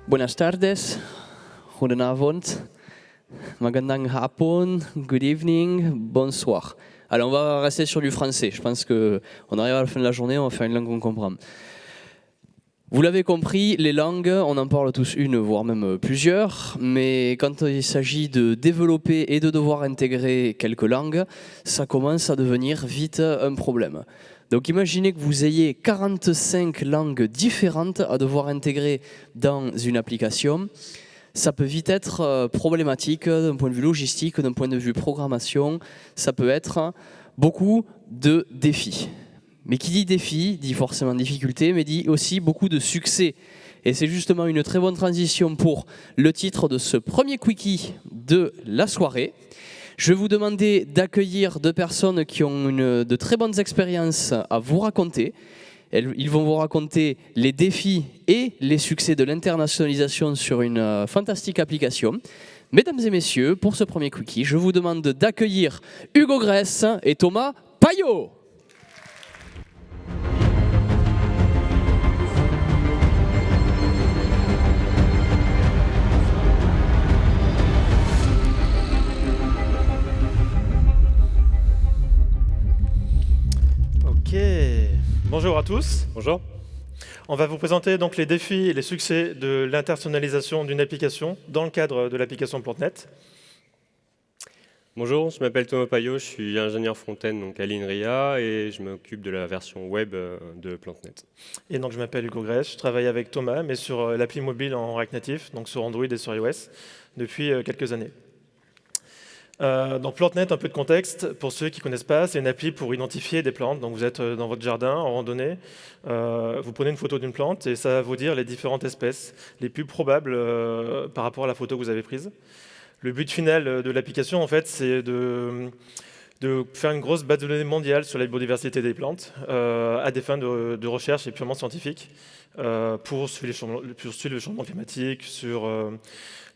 Buenas tardes, goedenavond, magandang hapon, good evening, bonsoir. Alors on va rester sur du français, je pense qu'on arrive à la fin de la journée, on va faire une langue qu'on comprend. Vous l'avez compris, les langues, on en parle tous une, voire même plusieurs, mais quand il s'agit de développer et de devoir intégrer quelques langues, ça commence à devenir vite un problème. Donc imaginez que vous ayez 45 langues différentes à devoir intégrer dans une application. Ça peut vite être problématique d'un point de vue logistique, d'un point de vue programmation. Ça peut être beaucoup de défis. Mais qui dit défi, dit forcément difficulté, mais dit aussi beaucoup de succès. Et c'est justement une très bonne transition pour le titre de ce premier quickie de la soirée. Je vais vous demander d'accueillir deux personnes qui ont de très bonnes expériences à vous raconter. Ils vont vous raconter les défis et les succès de l'internationalisation sur une fantastique application. Mesdames et messieurs, pour ce premier quickie, je vous demande d'accueillir Hugo Grèce et Thomas Payot. Ok, bonjour à tous. Bonjour. On va vous présenter donc les défis et les succès de l'internationalisation d'une application dans le cadre de l'application Plantnet. Bonjour, je m'appelle Thomas Payot, je suis ingénieur front-end donc à l'INRIA et je m'occupe de la version web de Plantnet. Et donc je m'appelle Hugo Grèce, je travaille avec Thomas, mais sur l'appli mobile en React Native, donc sur Android et sur iOS, depuis quelques années. Donc Plantnet, un peu de contexte, pour ceux qui ne connaissent pas, c'est une appli pour identifier des plantes. Donc vous êtes dans votre jardin, en randonnée, vous prenez une photo d'une plante et ça va vous dire les différentes espèces les plus probables par rapport à la photo que vous avez prise. Le but final de l'application, en fait, c'est de faire une grosse base de données mondiale sur la biodiversité des plantes à des fins de recherche et purement scientifiques pour suivre le changement climatique, sur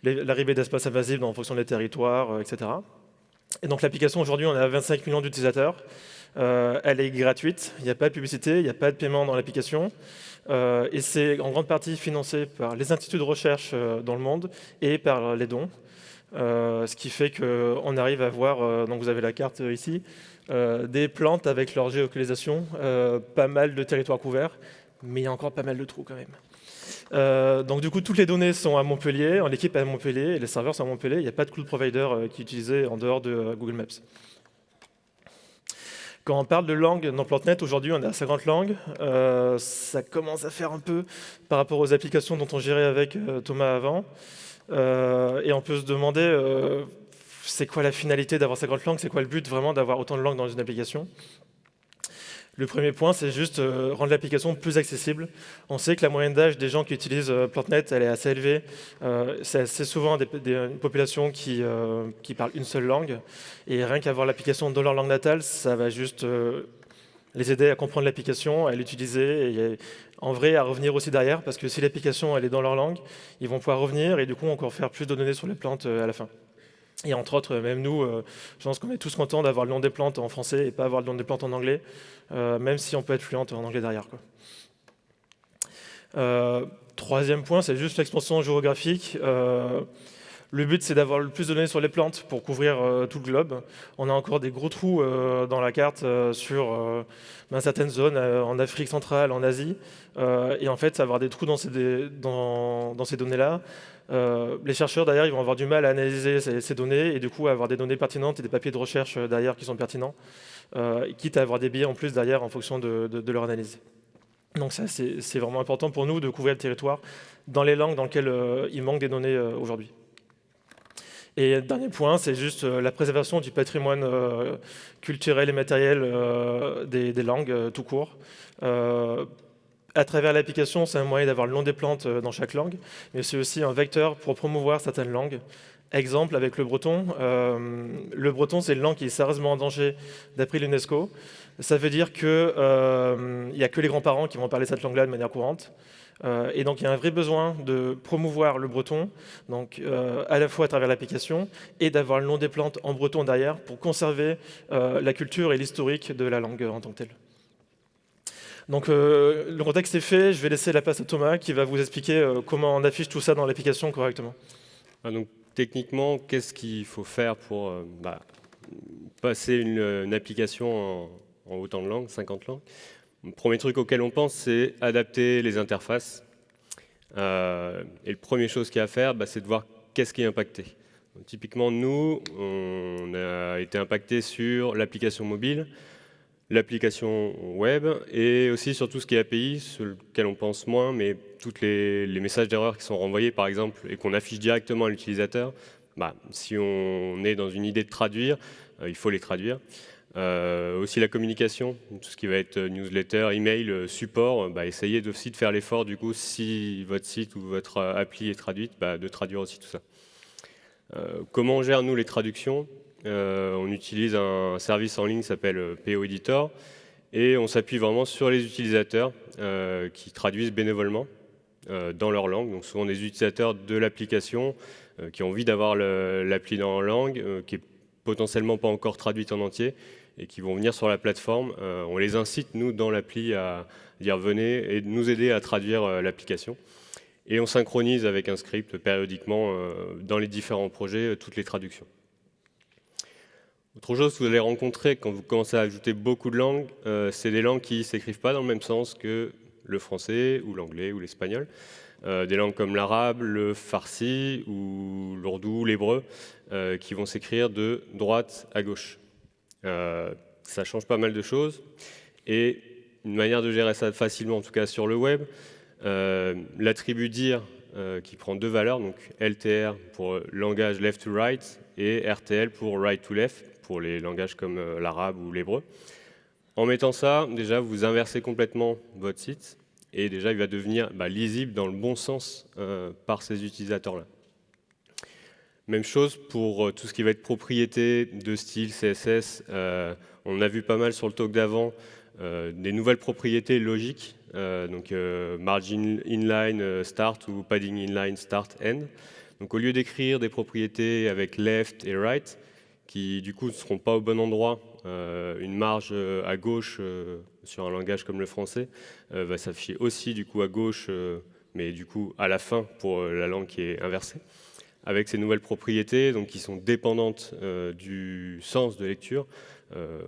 l'arrivée d'espèces invasives en fonction des territoires, etc. Et donc l'application, aujourd'hui, on a 25 millions d'utilisateurs. Elle est gratuite, il n'y a pas de publicité, il n'y a pas de paiement dans l'application. Et c'est en grande partie financé par les instituts de recherche dans le monde et par les dons. Ce qui fait qu'on arrive à voir, donc vous avez la carte ici, des plantes avec leur géolocalisation, pas mal de territoires couverts, mais il y a encore pas mal de trous quand même. Donc du coup, toutes les données sont à Montpellier, l'équipe est à Montpellier, et les serveurs sont à Montpellier. Il n'y a pas de cloud provider qui est utilisé en dehors de Google Maps. Quand on parle de langue dans Plantnet, aujourd'hui on a 50 langues. Ça commence à faire un peu par rapport aux applications dont on gérait avec Thomas avant. Et on peut se demander, c'est quoi la finalité d'avoir 50 langues? C'est quoi le but vraiment d'avoir autant de langues dans une application? Le premier point, c'est juste rendre l'application plus accessible. On sait que la moyenne d'âge des gens qui utilisent Plantnet, elle est assez élevée. C'est assez souvent une population qui parle une seule langue. Et rien qu'avoir l'application dans leur langue natale, ça va juste les aider à comprendre l'application, à l'utiliser et en vrai à revenir aussi derrière. Parce que si l'application elle est dans leur langue, ils vont pouvoir revenir et du coup encore faire plus de données sur les plantes à la fin. Et entre autres, même nous, je pense qu'on est tous contents d'avoir le nom des plantes en français et pas avoir le nom des plantes en anglais, même si on peut être fluente en anglais derrière, quoi. Troisième point, c'est juste l'expansion géographique. Le but, c'est d'avoir le plus de données sur les plantes pour couvrir tout le globe. On a encore des gros trous dans la carte sur certaines zones, en Afrique centrale, en Asie. Et en fait, avoir des trous dans ces données-là, les chercheurs derrière ils vont avoir du mal à analyser ces données et du coup avoir des données pertinentes et des papiers de recherche derrière qui sont pertinents, quitte à avoir des biais en plus derrière en fonction de leur analyse. Donc ça c'est vraiment important pour nous de couvrir le territoire dans les langues dans lesquelles il manque des données aujourd'hui. Et dernier point, c'est juste la préservation du patrimoine culturel et matériel des langues tout court. À travers l'application, c'est un moyen d'avoir le nom des plantes dans chaque langue, mais c'est aussi un vecteur pour promouvoir certaines langues. Exemple avec le breton. Le breton, c'est une langue qui est sérieusement en danger d'après l'UNESCO. Ça veut dire qu'il n'y a que les grands-parents qui vont parler cette langue-là de manière courante. Et donc il y a un vrai besoin de promouvoir le breton, donc à la fois à travers l'application et d'avoir le nom des plantes en breton derrière pour conserver la culture et l'historique de la langue en tant que telle. Donc le contexte est fait, je vais laisser la place à Thomas qui va vous expliquer comment on affiche tout ça dans l'application correctement. Donc techniquement, qu'est-ce qu'il faut faire pour passer une application en autant de langues, 50 langues? Le premier truc auquel on pense, c'est adapter les interfaces. Et la première chose qu'il y a à faire, c'est de voir qu'est-ce qui est impacté. Donc, typiquement, nous, on a été impacté sur l'application mobile, l'application web et aussi sur tout ce qui est API, sur lequel on pense moins, mais tous les messages d'erreur qui sont renvoyés, par exemple, et qu'on affiche directement à l'utilisateur, si on est dans une idée de traduire, il faut les traduire. Aussi la communication, tout ce qui va être newsletter, email, support, essayez aussi de faire l'effort, du coup, si votre site ou votre appli est traduite, de traduire aussi tout ça. Comment on gère, nous, les traductions? On utilise un service en ligne qui s'appelle PO Editor et on s'appuie vraiment sur les utilisateurs qui traduisent bénévolement dans leur langue. Donc souvent des utilisateurs de l'application qui ont envie d'avoir l'appli dans leur langue, qui est potentiellement pas encore traduite en entier et qui vont venir sur la plateforme. On les incite, nous, dans l'appli, à dire venez et nous aider à traduire l'application. Et on synchronise avec un script périodiquement dans les différents projets toutes les traductions. Autre chose que vous allez rencontrer quand vous commencez à ajouter beaucoup de langues, c'est des langues qui ne s'écrivent pas dans le même sens que le français ou l'anglais ou l'espagnol. Des langues comme l'arabe, le farsi ou l'ourdou, l'hébreu, qui vont s'écrire de droite à gauche. Ça change pas mal de choses. Et une manière de gérer ça facilement, en tout cas sur le web, l'attribut dire qui prend deux valeurs, donc LTR pour langage left to right et RTL pour right to left, pour les langages comme l'arabe ou l'hébreu. En mettant ça, déjà, vous inversez complètement votre site et déjà, il va devenir lisible dans le bon sens par ces utilisateurs-là. Même chose pour tout ce qui va être propriété de style CSS. On a vu pas mal sur le talk d'avant des nouvelles propriétés logiques, donc margin inline start ou padding inline start end. Donc au lieu d'écrire des propriétés avec left et right, qui du coup ne seront pas au bon endroit, une marge à gauche sur un langage comme le français va s'afficher aussi du coup à gauche, mais du coup à la fin pour la langue qui est inversée. Avec ces nouvelles propriétés, donc qui sont dépendantes du sens de lecture,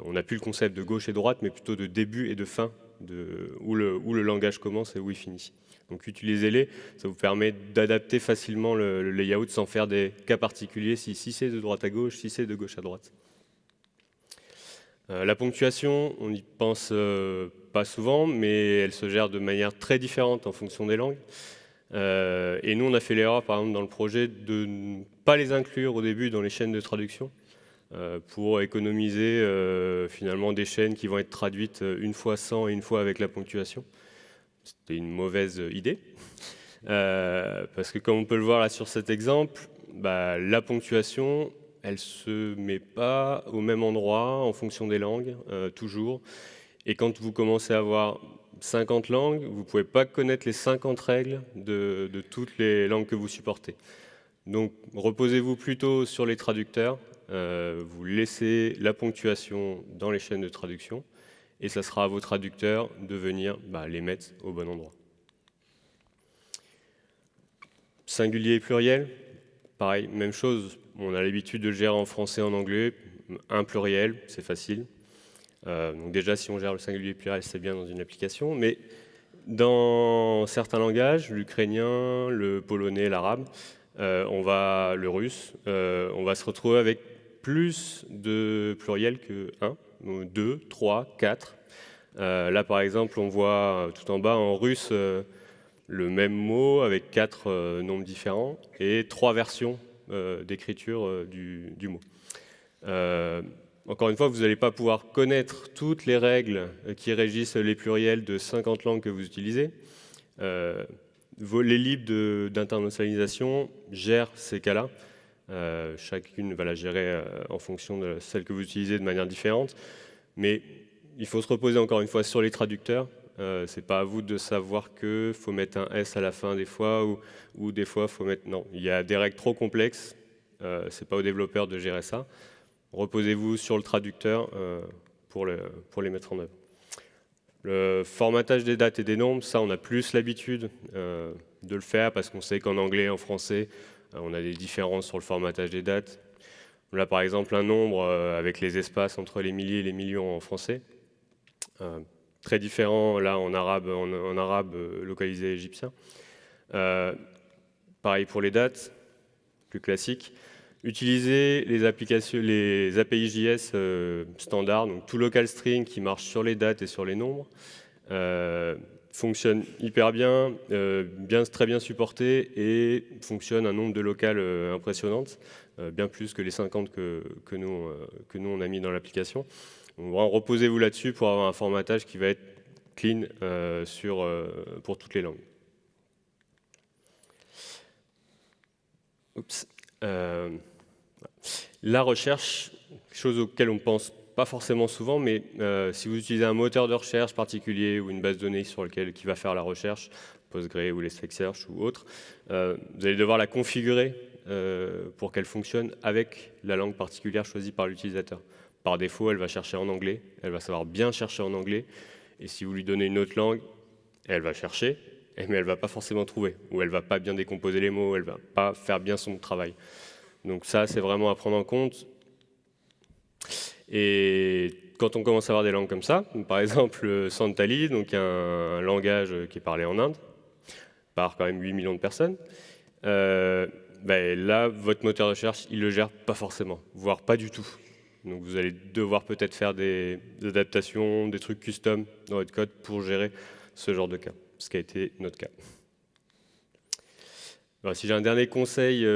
on n'a plus le concept de gauche et droite, mais plutôt de début et de fin, où le langage commence et où il finit. Donc utilisez-les, ça vous permet d'adapter facilement le layout sans faire des cas particuliers, si c'est de droite à gauche, si c'est de gauche à droite. La ponctuation, on n'y pense pas souvent, mais elle se gère de manière très différente en fonction des langues. Et nous, on a fait l'erreur, par exemple, dans le projet, de ne pas les inclure au début dans les chaînes de traduction pour économiser finalement des chaînes qui vont être traduites une fois sans et une fois avec la ponctuation. C'était une mauvaise idée, parce que comme on peut le voir là sur cet exemple, la ponctuation, elle ne se met pas au même endroit en fonction des langues, toujours. Et quand vous commencez à avoir 50 langues, vous ne pouvez pas connaître les 50 règles de toutes les langues que vous supportez. Donc reposez-vous plutôt sur les traducteurs, vous laissez la ponctuation dans les chaînes de traduction, et ça sera à vos traducteurs de venir les mettre au bon endroit. Singulier et pluriel, pareil, même chose, on a l'habitude de le gérer en français et en anglais, un pluriel, c'est facile. Donc déjà, si on gère le singulier et le pluriel, c'est bien dans une application, mais dans certains langages, l'ukrainien, le polonais, l'arabe, le russe, on va se retrouver avec plus de pluriels que 1, 2, 3, 4. Là, par exemple, on voit tout en bas en russe le même mot avec 4 nombres différents et 3 versions d'écriture du mot. Encore une fois, vous n'allez pas pouvoir connaître toutes les règles qui régissent les pluriels de 50 langues que vous utilisez. Les libres d'internationalisation gèrent ces cas-là. Chacune va la gérer en fonction de celle que vous utilisez de manière différente. Mais il faut se reposer encore une fois sur les traducteurs. Ce n'est pas à vous de savoir qu'il faut mettre un S à la fin des fois ou des fois il faut mettre... Non, il y a des règles trop complexes. Ce n'est pas aux développeurs de gérer ça. Reposez-vous sur le traducteur pour les mettre en œuvre. Le formatage des dates et des nombres, ça, on a plus l'habitude de le faire parce qu'on sait qu'en anglais, en français, on a des différences sur le formatage des dates. Là, par exemple, un nombre avec les espaces entre les milliers et les millions en français. Très différent, là, en arabe localisé égyptien. Pareil pour les dates, plus classique. Utiliser les API JS standards, donc tout local string qui marche sur les dates et sur les nombres, fonctionne hyper bien, très bien supporté et fonctionne un nombre de locales impressionnantes, bien plus que les 50 que nous on a mis dans l'application. Reposez-vous là-dessus pour avoir un formatage qui va être clean pour toutes les langues. Oups. La recherche, chose auquel on ne pense pas forcément souvent, mais si vous utilisez un moteur de recherche particulier ou une base de données qui va faire la recherche, Postgre ou Elasticsearch ou autre, vous allez devoir la configurer pour qu'elle fonctionne avec la langue particulière choisie par l'utilisateur. Par défaut, elle va chercher en anglais, elle va savoir bien chercher en anglais, et si vous lui donnez une autre langue, elle va chercher, mais elle ne va pas forcément trouver, ou elle ne va pas bien décomposer les mots, elle ne va pas faire bien son travail. Donc ça, c'est vraiment à prendre en compte. Et quand on commence à avoir des langues comme ça, par exemple Santali, donc un langage qui est parlé en Inde, par quand même 8 millions de personnes, là, votre moteur de recherche, il ne le gère pas forcément, voire pas du tout. Donc vous allez devoir peut-être faire des adaptations, des trucs custom dans votre code pour gérer ce genre de cas, ce qui a été notre cas. Alors, si j'ai un dernier conseil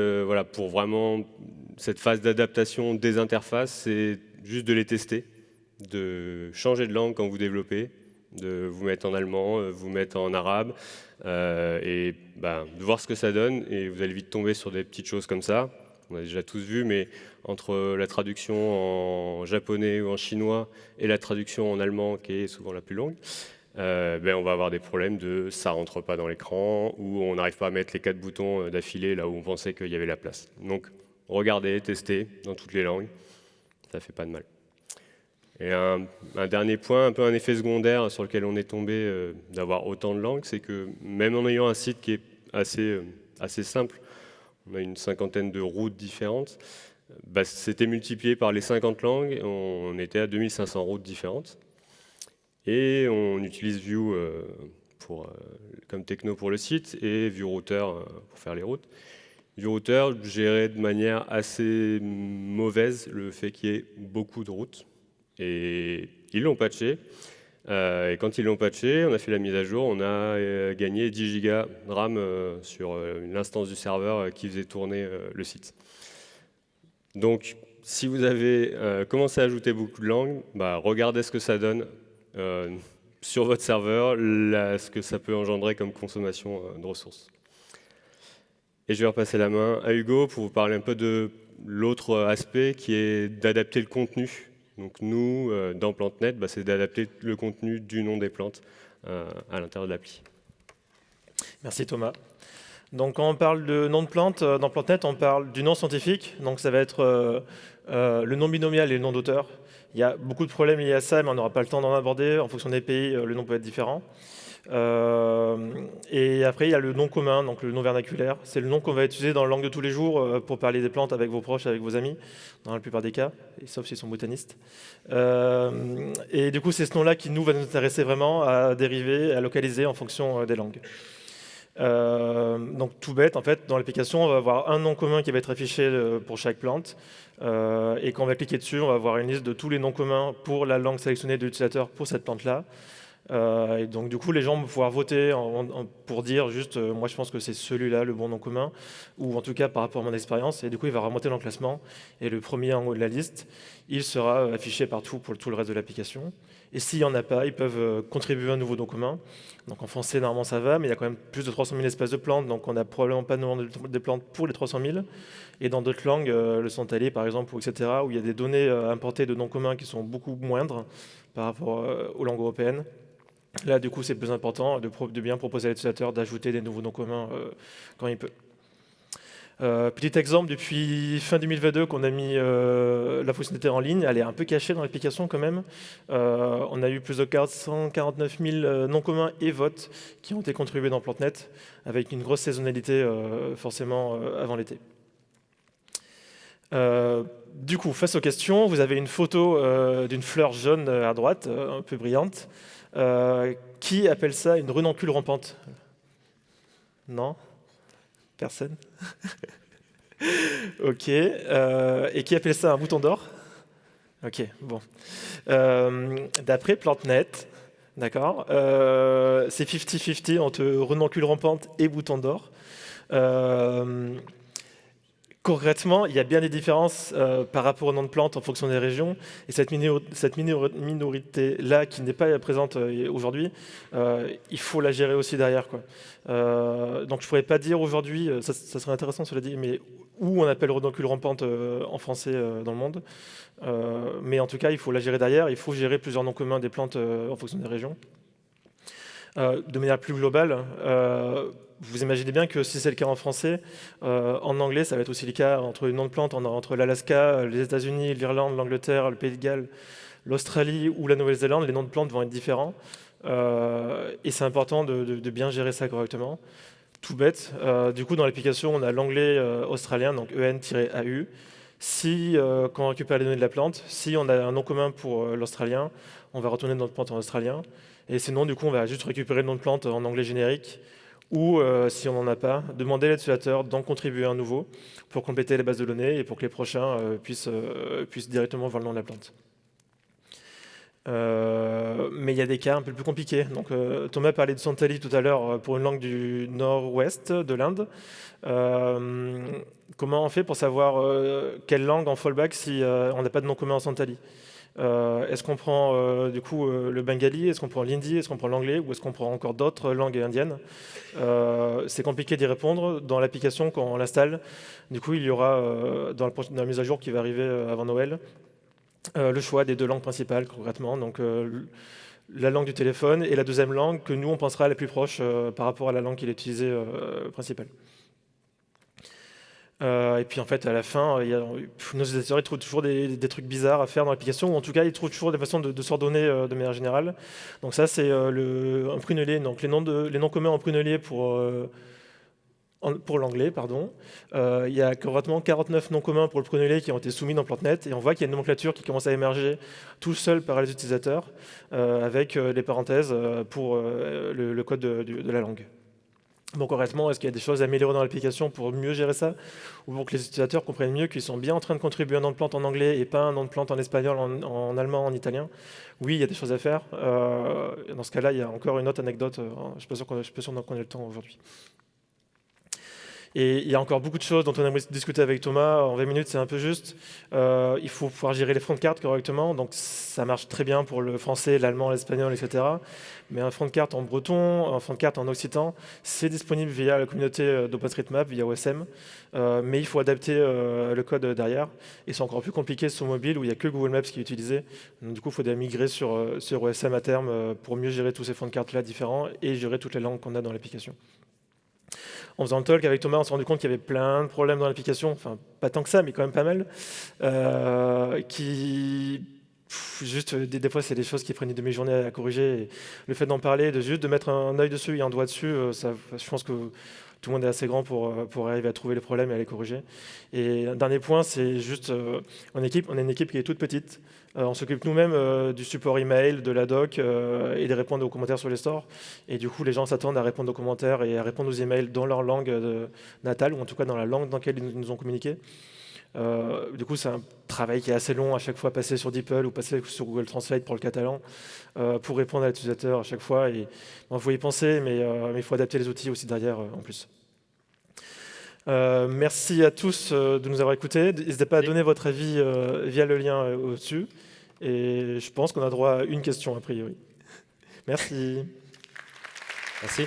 pour vraiment cette phase d'adaptation des interfaces, c'est juste de les tester, de changer de langue quand vous développez, de vous mettre en allemand, vous mettre en arabe, et de voir ce que ça donne. Et vous allez vite tomber sur des petites choses comme ça. On a déjà tous vu, mais entre la traduction en japonais ou en chinois et la traduction en allemand, qui est souvent la plus longue, on va avoir des problèmes de ça rentre pas dans l'écran ou on n'arrive pas à mettre les 4 boutons d'affilée là où on pensait qu'il y avait la place. Donc regardez, testez dans toutes les langues, ça fait pas de mal. Et un dernier point, un peu un effet secondaire sur lequel on est tombé d'avoir autant de langues, c'est que même en ayant un site qui est assez simple, on a une 50aine de routes différentes, c'était multiplié par les 50 langues, on était à 2500 routes différentes. Et on utilise Vue comme techno pour le site et VueRouter pour faire les routes. VueRouter gérait de manière assez mauvaise le fait qu'il y ait beaucoup de routes. Et ils l'ont patché. Et quand ils l'ont patché, on a fait la mise à jour, on a gagné 10 gigas de RAM sur l'instance du serveur qui faisait tourner le site. Donc, si vous avez commencé à ajouter beaucoup de langues, regardez ce que ça donne sur votre serveur, ce que ça peut engendrer comme consommation de ressources. Et je vais repasser la main à Hugo pour vous parler un peu de l'autre aspect qui est d'adapter le contenu. Donc nous, dans PlanteNet, c'est d'adapter le contenu du nom des plantes à l'intérieur de l'appli. Merci Thomas. Donc quand on parle de nom de plante, dans PlanteNet, on parle du nom scientifique. Donc ça va être le nom binomial et le nom d'auteur. Il y a beaucoup de problèmes liés à ça, mais on n'aura pas le temps d'en aborder. En fonction des pays, le nom peut être différent. Et après, il y a le nom commun, donc le nom vernaculaire. C'est le nom qu'on va utiliser dans la langue de tous les jours pour parler des plantes avec vos proches, avec vos amis, dans la plupart des cas, sauf s'ils sont botanistes. Et du coup, c'est ce nom-là qui va nous intéresser vraiment à dériver, à localiser en fonction des langues. Donc tout bête, en fait, dans l'application, on va avoir un nom commun qui va être affiché pour chaque plante. Et quand on va cliquer dessus, on va avoir une liste de tous les noms communs pour la langue sélectionnée de l'utilisateur pour cette plante-là. Et donc du coup, les gens vont pouvoir voter pour dire juste, moi je pense que c'est celui-là le bon nom commun, ou en tout cas par rapport à mon expérience. Et du coup, il va remonter dans le classement. Et le premier en haut de la liste, il sera affiché partout pour tout le reste de l'application. Et s'il n'y en a pas, ils peuvent contribuer un nouveau nom commun. Donc en français, normalement, ça va, mais il y a quand même plus de 300 000 espèces de plantes, donc on n'a probablement pas de nom de plantes pour les 300 000. Et dans d'autres langues, le santali, par exemple, ou etc., où il y a des données importées de noms communs qui sont beaucoup moindres par rapport aux langues européennes. Là, du coup, c'est plus important de bien proposer à l'utilisateur d'ajouter des nouveaux noms communs quand il peut. Petit exemple, depuis fin 2022 qu'on a mis la fonctionnalité en ligne, elle est un peu cachée dans l'application quand même. On a eu plus de 449 000 noms communs et votes qui ont été contribués dans PlanteNet, avec une grosse saisonnalité forcément avant l'été. Du coup, face aux questions, vous avez une photo d'une fleur jaune à droite, un peu brillante. Qui appelle ça une renoncule rampante? Non? Personne? Ok. Et qui appelle ça un bouton d'or? Ok, bon. D'après PlanteNet, d'accord, c'est 50-50 entre renoncule rampante et bouton d'or. Concrètement, il y a bien des différences par rapport au nom de plante en fonction des régions. Et cette minorité-là, qui n'est pas présente aujourd'hui, il faut la gérer aussi derrière, quoi. Donc je ne pourrais pas dire aujourd'hui, ça serait intéressant cela dit, mais où on appelle renoncule rampante en français dans le monde. Mais en tout cas, il faut la gérer derrière. Il faut gérer plusieurs noms communs des plantes en fonction des régions. De manière plus globale, vous imaginez bien que si c'est le cas en français, en anglais, ça va être aussi le cas entre les noms de plantes, entre l'Alaska, les États-Unis, l'Irlande, l'Angleterre, le Pays de Galles, l'Australie ou la Nouvelle-Zélande. Les noms de plantes vont être différents. Et c'est important de bien gérer ça correctement. Tout bête. Du coup, dans l'application, on a l'anglais australien, donc EN-AU. Quand on récupère les données de la plante, si on a un nom commun pour l'australien, on va retourner le nom de plante en australien. Et sinon, du coup, on va juste récupérer le nom de plante en anglais générique. Ou, si on n'en a pas, demander à l'utilisateur d'en contribuer un nouveau pour compléter les bases de données et pour que les prochains puissent directement voir le nom de la plante. Mais il y a des cas un peu plus compliqués. Donc, Thomas parlait de Santali tout à l'heure pour une langue du nord-ouest de l'Inde. Comment on fait pour savoir quelle langue en fallback si on n'a pas de nom commun en Santali? Est-ce qu'on prend du coup le bengali? Est-ce qu'on prend l'hindi? Est-ce qu'on prend l'anglais? Ou est-ce qu'on prend encore d'autres langues indiennes? C'est compliqué d'y répondre. Dans l'application, quand on l'installe, du coup, il y aura dans la mise à jour qui va arriver avant Noël, le choix des deux langues principales concrètement. Donc la langue du téléphone et la deuxième langue que nous on pensera la plus proche par rapport à la langue qui est utilisée principale. Et puis en fait à la fin, nos utilisateurs ils trouvent toujours des trucs bizarres à faire dans l'application, ou en tout cas ils trouvent toujours des façons de s'ordonner de manière générale. Donc ça c'est un prunellier, donc les noms communs en prunellier pour l'anglais, pardon. Il y a concrètement 49 noms communs pour le prunellier qui ont été soumis dans PlanteNet, et on voit qu'il y a une nomenclature qui commence à émerger tout seul par les utilisateurs, avec les parenthèses pour le code de la langue. Donc concrètement, est-ce qu'il y a des choses à améliorer dans l'application pour mieux gérer ça, ou pour que les utilisateurs comprennent mieux qu'ils sont bien en train de contribuer un nom de plante en anglais et pas un nom de plante en espagnol, en allemand, en italien? Oui, il y a des choses à faire. Dans ce cas-là, il y a encore une autre anecdote. Je ne suis pas sûr qu'on ait le temps aujourd'hui. Et il y a encore beaucoup de choses dont on aimerait discuter avec Thomas. En 20 minutes, c'est un peu juste. Il faut pouvoir gérer les fonds de carte correctement. Donc, ça marche très bien pour le français, l'allemand, l'espagnol, etc. Mais un fond de carte en breton, un fond de carte en occitan, c'est disponible via la communauté d'OpenStreetMap, via OSM. Mais il faut adapter le code derrière. Et c'est encore plus compliqué sur mobile où il n'y a que Google Maps qui est utilisé. Donc, du coup, il faut migrer sur OSM à terme pour mieux gérer tous ces fonds de carte-là différents et gérer toutes les langues qu'on a dans l'application. En faisant le talk avec Thomas, on s'est rendu compte qu'il y avait plein de problèmes dans l'application, enfin pas tant que ça, mais quand même pas mal, juste des fois c'est des choses qui prennent une demi-journée à corriger. Et le fait d'en parler, de mettre un œil dessus et un doigt dessus, je pense que tout le monde est assez grand pour arriver à trouver les problèmes et à les corriger. Et un dernier point, c'est juste, on est une équipe qui est toute petite. On s'occupe nous-mêmes du support email, de la doc et de répondre aux commentaires sur les stores. Et du coup, les gens s'attendent à répondre aux commentaires et à répondre aux emails dans leur langue natale, ou en tout cas dans la langue dans laquelle ils nous ont communiqué. Du coup, c'est un travail qui est assez long à chaque fois, passer sur DeepL ou passer sur Google Translate pour le catalan, pour répondre à l'utilisateur à chaque fois. Et il faut y penser, mais il faut adapter les outils aussi derrière en plus. Merci à tous de nous avoir écoutés. N'hésitez pas à donner votre avis via le lien au-dessus. Et je pense qu'on a droit à une question a priori. Merci. Merci.